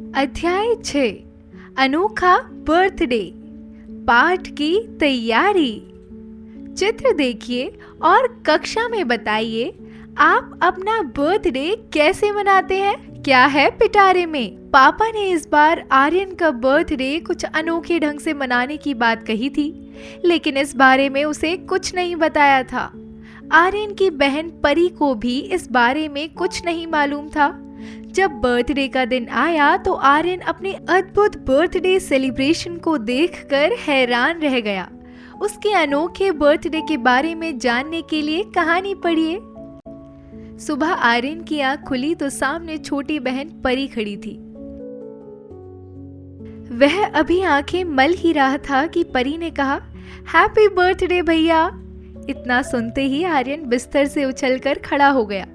अध्याय 6 अनोखा बर्थडे पाठ की तैयारी। चित्र देखिए और कक्षा में बताइए आप अपना बर्थडे कैसे मनाते हैं। क्या है पिटारे में। पापा ने इस बार आर्यन का बर्थडे कुछ अनोखे ढंग से मनाने की बात कही थी, लेकिन इस बारे में उसे कुछ नहीं बताया था। आर्यन की बहन परी को भी इस बारे में कुछ नहीं मालूम था। जब बर्थडे का दिन आया तो आर्यन अपने अद्भुत बर्थडे सेलिब्रेशन को देखकर हैरान रह गया। उसके अनोखे बर्थडे के बारे में जानने के लिए कहानी पढ़िए। सुबह आर्यन की आंख खुली तो सामने छोटी बहन परी खड़ी थी। वह अभी आंखें मल ही रहा था कि परी ने कहा, हैप्पी बर्थडे भैया। इतना सुनते ही आर्यन बिस्तर से उछलकर खड़ा हो गया।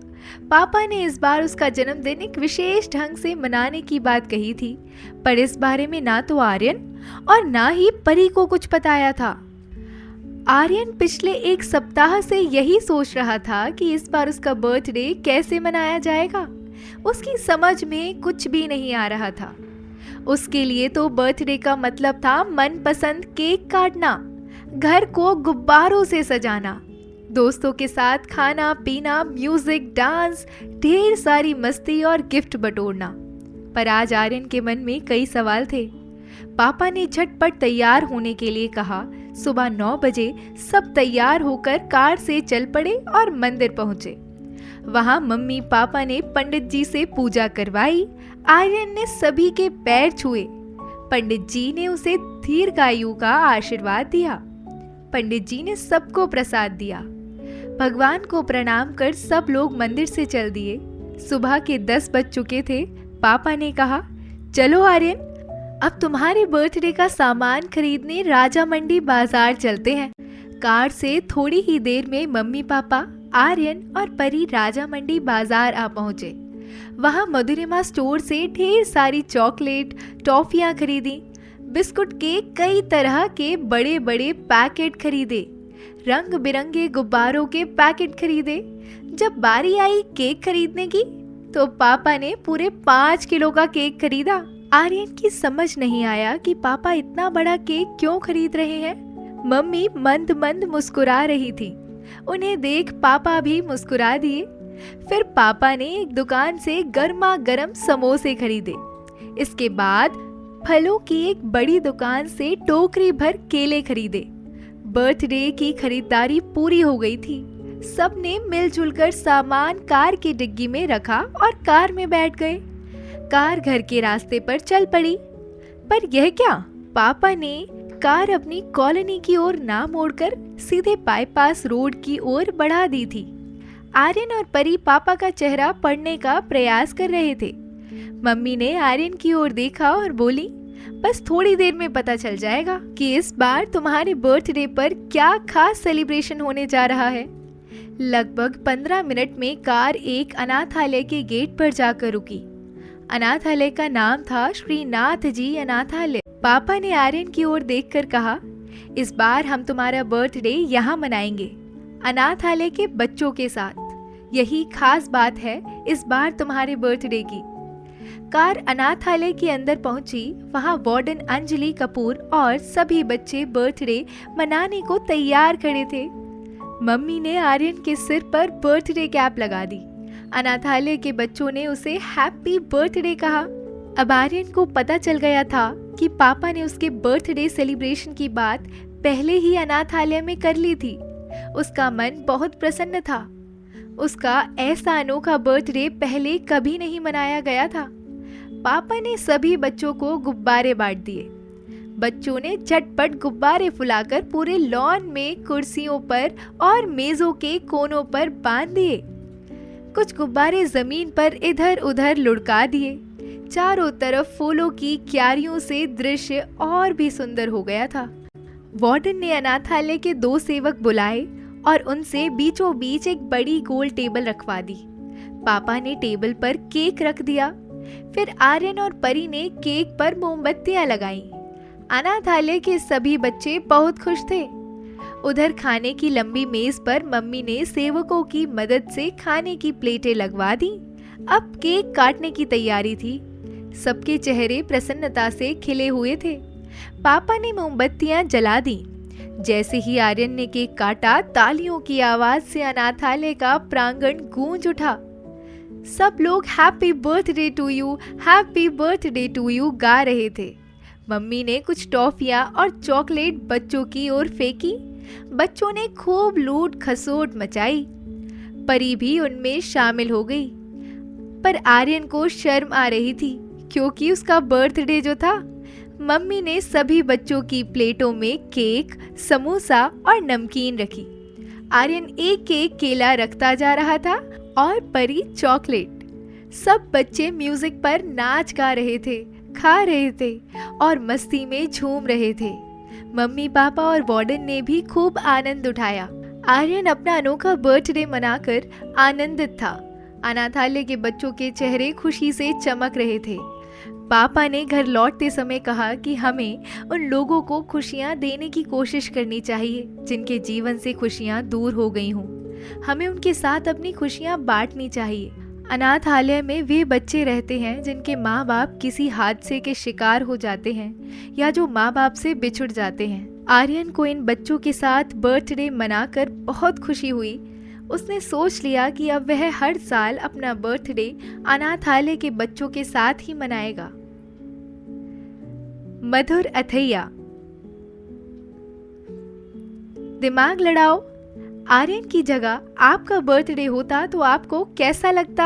पापा ने इस बार उसका जन्मदिन एक विशेष ढंग से मनाने की बात कही थी, पर इस बारे में ना तो आर्यन और ना ही परी को कुछ बताया था। आर्यन पिछले एक सप्ताह से यही सोच रहा था कि इस बार उसका बर्थडे कैसे मनाया जाएगा। उसकी समझ में कुछ भी नहीं आ रहा था। उसके लिए तो बर्थडे का मतलब था मनपसंद केक काटना, घर को गुब्बारों से सजाना, दोस्तों के साथ खाना पीना, म्यूजिक, डांस, ढेर सारी मस्ती और गिफ्ट बटोरना। पर आज आर्यन के मन में कई सवाल थे। पापा ने झटपट तैयार होने के लिए कहा। सुबह 9 बजे सब तैयार होकर कार से चल पड़े और मंदिर पहुंचे। वहां मम्मी पापा ने पंडित जी से पूजा करवाई। आर्यन ने सभी के पैर छुए। पंडित जी ने उसे दीर्घायु का आशीर्वाद दिया। पंडित जी ने सबको प्रसाद दिया। भगवान को प्रणाम कर सब लोग मंदिर से चल दिए। सुबह के 10 बज चुके थे। पापा ने कहा, चलो आर्यन, अब तुम्हारे बर्थडे का सामान खरीदने राजा मंडी बाजार चलते हैं। कार से थोड़ी ही देर में मम्मी पापा, आर्यन और परी राजा मंडी बाजार आ पहुंचे। वहां मधुरिमा स्टोर से ढेर सारी चॉकलेट, टॉफियां खरीदी, बिस्कुट के कई तरह के बड़े बड़े पैकेट खरीदे, रंग बिरंगे गुब्बारों के पैकेट खरीदे। जब बारी आई केक खरीदने की तो पापा ने पूरे 5 किलो का केक खरीदा। आर्यन की समझ नहीं आया कि पापा इतना बड़ा केक क्यों खरीद रहे हैं। मम्मी मंद मंद मुस्कुरा रही थी। उन्हें देख पापा भी मुस्कुरा दिए। फिर पापा ने एक दुकान से गर्मा गर्म समोसे खरीदे। इसके बाद फलों की एक बड़ी दुकान से टोकरी भर केले खरीदे। बर्थडे की खरीदारी पूरी हो गई थी। सब ने मिलजुल कर सामान कार की डिग्गी में रखा और कार में बैठ गए। कार घर के रास्ते पर चल पड़ी। पर यह क्या, पापा ने कार अपनी कॉलोनी की ओर ना मोड़कर सीधे बाईपास रोड की ओर बढ़ा दी थी। आर्यन और परी पापा का चेहरा पढ़ने का प्रयास कर रहे थे। मम्मी ने आर्यन की ओर देखा और बोली, बस थोड़ी देर में पता चल जाएगा कि इस बार तुम्हारे बर्थडे पर क्या खास सेलिब्रेशन होने जा रहा है। लगभग 15 मिनट में कार एक अनाथालय के गेट पर जाकर रुकी। अनाथालय का नाम था श्रीनाथ जी अनाथालय। पापा ने आर्यन की ओर देखकर कहा, इस बार हम तुम्हारा बर्थडे यहाँ मनाएंगे, अनाथालय के बच्चों के साथ। यही खास बात है इस बार तुम्हारे बर्थडे की। कार अनाथालय के अंदर पहुंची। वहां वार्डन अंजलि कपूर और सभी बच्चे बर्थडे मनाने को तैयार खड़े थे। मम्मी ने आर्यन के सिर पर बर्थडे कैप लगा दी। अनाथालय के बच्चों ने उसे हैप्पी बर्थडे कहा। अब आर्यन को पता चल गया था कि पापा ने उसके बर्थडे सेलिब्रेशन की बात पहले ही अनाथालय में कर ली थी। उसका मन बहुत प्रसन्न था। उसका ऐसा अनोखा बर्थडे पहले कभी नहीं मनाया गया था। पापा ने सभी बच्चों को गुब्बारे बांट दिए। बच्चों ने झटपट गुब्बारे फुलाकर पूरे लॉन में कुर्सियों पर और मेजों के कोनों पर बांध दिए। कुछ गुब्बारे जमीन पर इधर उधर लुढ़का दिए। चारों तरफ फूलों की क्यारियों से दृश्य और भी सुंदर हो गया था। वार्डन ने अनाथालय के 2 सेवक बुलाए और उनसे बीचों बीच एक बड़ी गोल टेबल रखवा दी। पापा ने टेबल पर केक रख दिया। फिर आर्यन और परी ने केक पर मोमबत्तियां लगाईं। अनाथालय के सभी बच्चे बहुत खुश थे। उधर खाने की लंबी मेज पर मम्मी ने सेवकों की मदद से खाने की प्लेटें लगवा दी। अब केक काटने की तैयारी थी। सबके चेहरे प्रसन्नता से खिले हुए थे। पापा ने मोमबत्तियां जला दी। जैसे ही आर्यन ने केक काटा, तालियों की आवाज से अनाथालय का प्रांगण गूंज उठा। सब लोग happy birthday to you, happy birthday to you गा रहे थे। मम्मी ने कुछ टॉफियां और चॉकलेट बच्चों की ओर फेंकी। बच्चों ने खूब लूट खसोट मचाई। परी भी उनमें शामिल हो गई। पर आर्यन को शर्म आ रही थी, क्योंकि उसका बर्थडे जो था। मम्मी ने सभी बच्चों की प्लेटों में केक, समोसा और नमकीन रखी। आर्यन एक एक केला रखता जा रहा था और परी चॉकलेट। सब बच्चे म्यूजिक पर नाच गा रहे थे, खा रहे थे और मस्ती में झूम रहे थे। मम्मी, पापा और वार्डन ने भी खूब आनंद उठाया। आर्यन अपना अनोखा बर्थडे मनाकर आनंदित था। अनाथालय के बच्चों के चेहरे खुशी से चमक रहे थे। पापा ने घर लौटते समय कहा कि हमें उन लोगों को खुशियां देने की कोशिश करनी चाहिए जिनके जीवन से खुशियां दूर हो गई हों। हमें उनके साथ अपनी खुशियां बांटनी चाहिए। अनाथालय में वे बच्चे रहते हैं जिनके माँ बाप किसी हादसे के शिकार हो जाते हैं या जो माँ बाप से बिछुड़ जाते हैं। आर्यन को इन बच्चों के साथ बर्थडे मनाकर बहुत खुशी हुई। उसने सोच लिया कि अब वह हर साल अपना बर्थडे अनाथालय के बच्चों के साथ ही मनाएगा। मधुर अथैया। दिमाग लड़ाओ। आर्यन की जगह आपका बर्थडे होता तो आपको कैसा लगता?